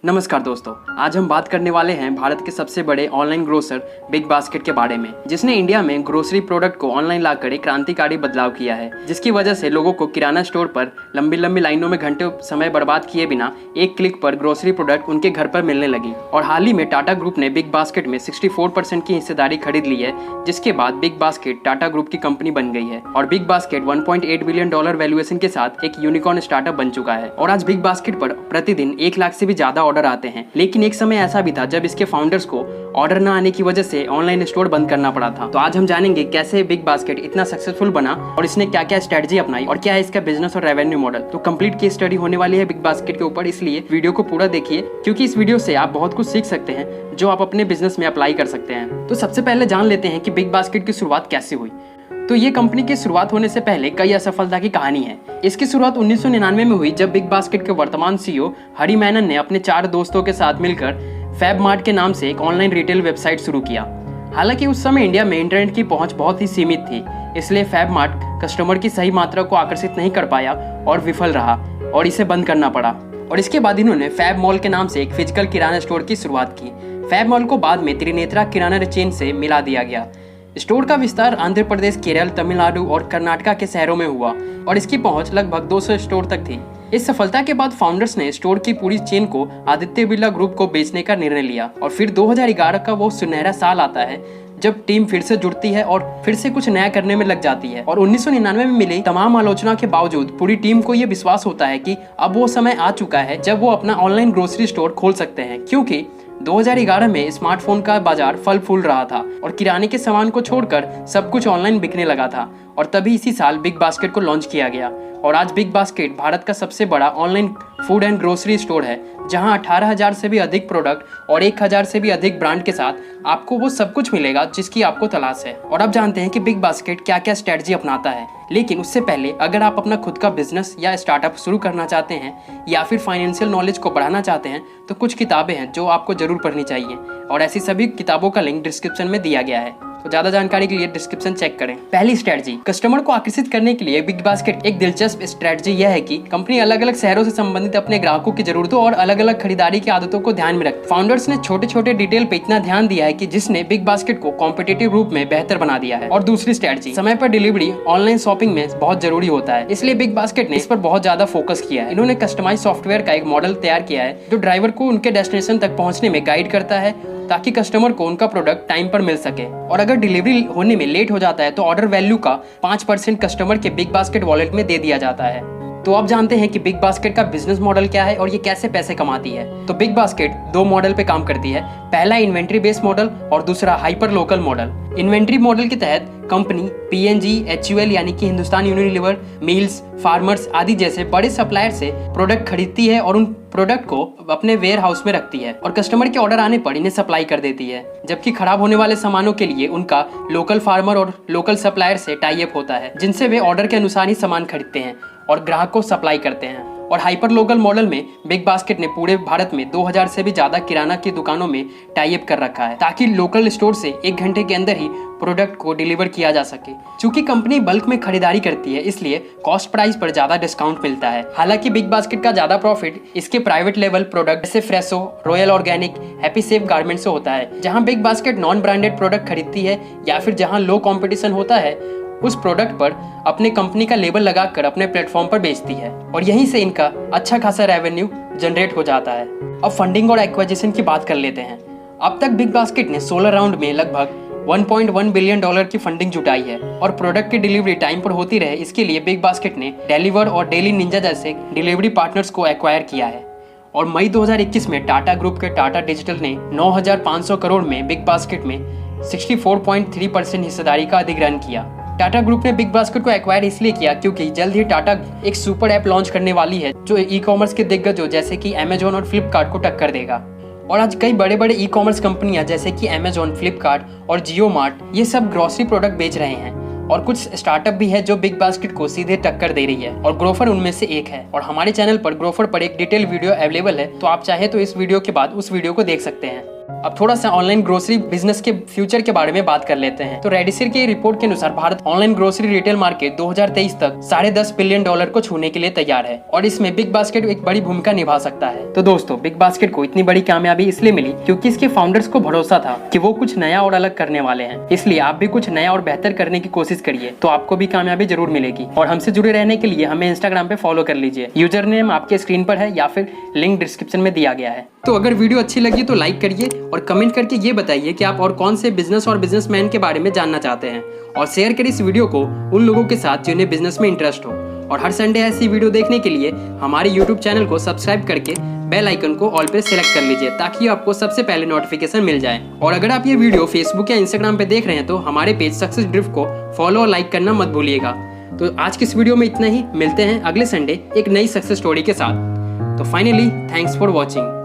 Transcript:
नमस्कार दोस्तों, आज हम बात करने वाले हैं भारत के सबसे बड़े ऑनलाइन ग्रोसर बिग बास्केट के बारे में, जिसने इंडिया में ग्रोसरी प्रोडक्ट को ऑनलाइन लाकर एक क्रांतिकारी बदलाव किया है, जिसकी वजह से लोगों को किराना स्टोर पर लंबी लंबी लाइनों में घंटे समय बर्बाद किए बिना एक क्लिक पर ग्रोसरी प्रोडक्ट उनके घर पर मिलने लगी। और हाल ही में टाटा ग्रुप ने बिग बास्केट में 64% की हिस्सेदारी खरीद ली है, जिसके बाद बिग बास्केट टाटा ग्रुप की कंपनी बन गई है और बिग बास्केट $1.8 बिलियन वैल्यूएशन के साथ एक यूनिकॉर्न स्टार्टअप बन चुका है। और आज बिग बास्केट पर प्रतिदिन 1 लाख से भी ज्यादा ऑर्डर आते हैं, लेकिन एक समय ऐसा भी था जब इसके फाउंडर्स को ऑर्डर न आने की वजह से ऑनलाइन स्टोर बंद करना पड़ा था। तो आज हम जानेंगे कैसे बिग बास्केट इतना सक्सेसफुल बना और इसने क्या क्या स्ट्रेटजी अपनाई और क्या है इसका बिजनेस और रेवेन्यू मॉडल। तो कंप्लीट केस स्टडी होने वाली है बिग बास्केट के ऊपर, इसलिए वीडियो को पूरा देखिए, क्योंकि इस वीडियो से आप बहुत कुछ सीख सकते हैं जो आप अपने बिजनेस में अप्लाई कर सकते हैं। तो सबसे पहले जान लेते हैं कि बिग बास्केट की शुरुआत कैसे हुई। तो ये कंपनी की शुरुआत होने से पहले कई असफलता की कहानी है। इसकी शुरुआत 1999 में हुई, जब बिग बास्केट के वर्तमान सीईओ हरी मैनन ने अपने 4 दोस्तों के साथ मिलकर फैब मार्ट के नाम से एक ऑनलाइन रिटेल वेबसाइट शुरू किया। हालांकि उस समय इंडिया में इंटरनेट की पहुंच बहुत ही सीमित थी, इसलिए फैब मार्ट कस्टमर की सही मात्रा को आकर्षित नहीं कर पाया और विफल रहा और इसे बंद करना पड़ा। और इसके बाद इन्होंने फैब मॉल के नाम से एक फिजिकल किराना स्टोर की शुरुआत की। फैब मॉल को बाद में त्रिनेत्रा किराना चेन से मिला दिया गया। स्टोर का विस्तार आंध्र प्रदेश, केरल, तमिलनाडु और कर्नाटका के शहरों में हुआ और इसकी पहुंच लगभग 200 स्टोर तक थी। इस सफलता के बाद फाउंडर्स ने स्टोर की पूरी चेन को आदित्य बिरला ग्रुप को बेचने का निर्णय लिया। और फिर 2011 का वो सुनहरा साल आता है जब टीम फिर से जुड़ती है और फिर से कुछ नया करने में लग जाती है। और 1999 में मिली तमाम आलोचना के बावजूद पूरी टीम को यह विश्वास होता है कि अब वो समय आ चुका है जब वो अपना ऑनलाइन ग्रोसरी स्टोर खोल सकते हैं, क्योंकि 2011 में स्मार्टफोन का बाजार फल फूल रहा था और किराने के सामान को छोड़कर सब कुछ ऑनलाइन बिकने लगा था। और तभी इसी साल बिग बास्केट को लॉन्च किया गया और आज बिग बास्केट भारत का सबसे बड़ा online food and grocery store है, जहां 18,000 से भी अधिक प्रोडक्ट और 1,000 से भी अधिक ब्रांड के साथ आपको वो सब कुछ मिलेगा जिसकी आपको तलाश है। और अब जानते हैं कि बिग बास्केट क्या क्या स्ट्रेटजी अपनाता है। लेकिन उससे पहले अगर आप अपना खुद का बिजनेस या स्टार्टअप शुरू करना चाहते हैं या फिर फाइनेंशियल नॉलेज को बढ़ाना चाहते हैं, तो कुछ किताबें हैं जो आपको जरूर पढ़नी चाहिए और ऐसी सभी किताबों का लिंक डिस्क्रिप्शन में दिया गया है, तो ज्यादा जानकारी के लिए डिस्क्रिप्शन चेक करें। पहली स्ट्रेटजी, कस्टमर को आकर्षित करने के लिए बिग बास्केट एक दिलचस्प स्ट्रेटजी यह है कि कंपनी अलग अलग शहरों से संबंधित अपने ग्राहकों की जरूरतों और अलग अलग खरीदारी की आदतों को ध्यान में रख फाउंडर्स ने छोटे छोटे डिटेल पे इतना ध्यान दिया है कि जिसने बिग बास्केट को कॉम्पिटिटिव रूप में बेहतर बना दिया है। और दूसरी स्ट्रेटजी, समय पर डिलीवरी ऑनलाइन शॉपिंग में बहुत जरूरी होता है, इसलिए बिग बास्केट ने इस पर बहुत ज्यादा फोकस किया है। इन्होंने कस्टमाइज सॉफ्टवेयर का एक मॉडल तैयार किया है जो ड्राइवर को उनके डेस्टिनेशन तक पहुंचने में गाइड करता है, ताकि कस्टमर को उनका प्रोडक्ट टाइम पर मिल सके। और अगर डिलीवरी होने में लेट हो जाता है तो ऑर्डर वैल्यू का 5% कस्टमर के बिग बास्केट वॉलेट में दे दिया जाता है। तो अब जानते हैं कि बिग बास्केट का बिजनेस मॉडल क्या है और ये कैसे पैसे कमाती है। तो बिग बास्केट 2 मॉडल पे काम करती है। पहला इन्वेंट्री बेस्ड मॉडल और दूसरा hyper local model. Inventory model के तहत कंपनी PNG, HUL यानी कि हिंदुस्तान यूनिलीवर, मिल्स, फार्मर्स आदि जैसे बड़े सप्लायर से प्रोडक्ट खरीदती है और उन प्रोडक्ट को अपने वेयर हाउस में रखती है और कस्टमर के ऑर्डर आने पर इन्हें सप्लाई कर देती है। जबकि खराब होने वाले सामानों के लिए उनका लोकल फार्मर और लोकल सप्लायर से टाई अप होता है, जिनसे वे ऑर्डर के अनुसार ही सामान खरीदते हैं और ग्राहक को सप्लाई करते हैं। और हाइपर लोकल मॉडल में बिग बास्केट ने पूरे भारत में 2000 से भी ज्यादा किराना की दुकानों में टाई अप कर रखा है, ताकि लोकल स्टोर से 1 घंटे के अंदर ही प्रोडक्ट को डिलीवर किया जा सके। चूंकि कंपनी बल्क में खरीदारी करती है, इसलिए कॉस्ट प्राइस पर ज्यादा डिस्काउंट मिलता है। हालांकि बिग बास्केट का ज्यादा प्रॉफिट इसके प्राइवेट लेवल प्रोडक्ट जैसे Fresho, royal organic, happy safe garment से होता है। जहां big basket non branded product खरीदती है या फिर जहां लो कंपटीशन होता है, उस प्रोडक्ट पर अपने कंपनी का लेबल लगाकर अपने प्लेटफॉर्म पर बेचती है और यहीं से इनका अच्छा खासा रेवेन्यू जनरेट हो जाता है। अब फंडिंग और एक्विजिशन की बात कर लेते हैं। अब तक बिग बास्केट ने 16 राउंड में लगभग $1.1 बिलियन की फंडिंग जुटाई है और प्रोडक्ट की डिलीवरी टाइम पर होती रहे, इसके लिए बिग बास्केट ने डिलीवर और डेली निंजा जैसे डिलीवरी पार्टनर्स को एक्वायर किया है। और मई 2021 में टाटा ग्रुप के टाटा डिजिटल ने 9,500 करोड़ में बिग बास्केट में 64.3% हिस्सेदारी का अधिग्रहण किया। टाटा ग्रुप ने बिग बास्केट को एक्वायर इसलिए किया क्योंकि जल्द ही टाटा एक सुपर ऐप लॉन्च करने वाली है जो ई कॉमर्स के दिग्गजों जैसे कि अमेजॉन और फ्लिपकार्ट को टक्कर देगा। और आज कई बड़े बड़े ई कॉमर्स कंपनियां जैसे कि अमेजॉन, फ्लिपकार्ट और जियो मार्ट ये सब ग्रोसरी प्रोडक्ट बेच रहे हैं और कुछ स्टार्टअप भी है जो बिग बास्केट को सीधे टक्कर दे रही है और ग्रोफर उनमें से एक है। और हमारे चैनल पर ग्रोफर पर एक डिटेल वीडियो अवेलेबल है, तो आप चाहे तो इस वीडियो के बाद उस वीडियो को देख सकते हैं। अब थोड़ा सा ऑनलाइन ग्रोसरी बिजनेस के फ्यूचर के बारे में बात कर लेते हैं। तो रेडिसर की रिपोर्ट के अनुसार Bharat online grocery retail market 2023 तक $10.5 बिलियन को छूने के लिए तैयार है और इसमें बिग बास्केट एक बड़ी भूमिका निभा सकता है। तो दोस्तों, बिग बास्केट को इतनी बड़ी कामयाबी इसलिए मिली क्योंकि इसके फाउंडर्स को भरोसा था कि वो कुछ नया और अलग करने वाले हैं। इसलिए आप भी कुछ नया और बेहतर करने की कोशिश करिए, तो आपको भी कामयाबी जरूर मिलेगी। और हमसे जुड़े रहने के लिए हमें इंस्टाग्राम पे फॉलो कर लीजिए। यूजर नेम आपके स्क्रीन पर है या फिर लिंक डिस्क्रिप्शन में दिया गया है। तो अगर वीडियो अच्छी लगी तो लाइक करिए और कमेंट करके ये बताइए कि आप और कौन से बिजनेस और बिजनेसमैन के बारे में जानना चाहते हैं, और शेयर करिए इस वीडियो को उन लोगों के साथ जिन्हें बिजनेस में इंटरेस्ट हो। और हर संडे ऐसी वीडियो देखने के लिए हमारे यूट्यूब चैनल को सब्सक्राइब करके बेल आइकन को ऑल पे सेलेक्ट कर लीजिए, ताकि आपको सबसे पहले नोटिफिकेशन मिल जाए। और अगर आप ये वीडियो फेसबुक या इंस्टाग्राम पे देख रहे हैं तो हमारे पेज सक्सेस ड्रिफ्ट को फॉलो और लाइक करना मत भूलिएगा। तो आज की इस वीडियो में इतना ही। मिलते हैं अगले संडे एक नई सक्सेस स्टोरी के साथ। तो फाइनली, थैंक्स फॉर वॉचिंग।